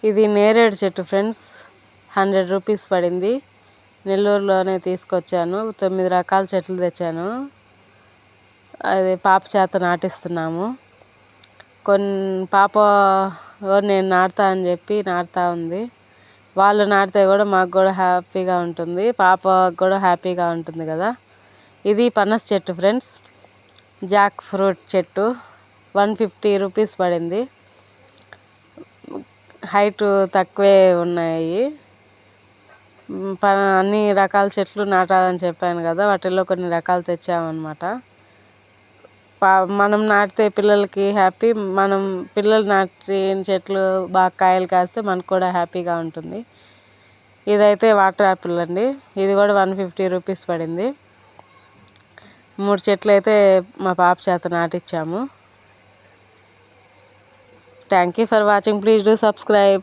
ఇది నేరేడు చెట్టు ఫ్రెండ్స్, 100 రూపీస్ పడింది. నెల్లూరులోనే తీసుకొచ్చాను. 9 రకాల చెట్లు తెచ్చాను. అది పాప చేత నాటిస్తున్నాము. పాప నేను నాటుతా అని చెప్పి నాటుతా ఉంది. వాళ్ళు నాటితే కూడా మాకు కూడా హ్యాపీగా ఉంటుంది, పాపకు కూడా హ్యాపీగా ఉంటుంది కదా. ఇది పనస చెట్టు ఫ్రెండ్స్, జాక్ ఫ్రూట్ చెట్టు, 150 రూపీస్ పడింది. హైట్ తక్కువే ఉన్నాయి. అన్ని రకాల చెట్లు నాటాలని చెప్పాను కదా, వాటిల్లో కొన్ని రకాలు తెచ్చామన్నమాట. మనం నాటితే పిల్లలకి హ్యాపీ, మనం పిల్లలు నాటిన చెట్లు బాగా కాయలు కాస్తే మనకు కూడా హ్యాపీగా ఉంటుంది. ఇదైతే వాటర్ యాపిల్ అండి, ఇది కూడా 150 రూపీస్ పడింది. 3 చెట్లు అయితే మా పాప చేత నాటించాము. Thank you for watching. Please do subscribe.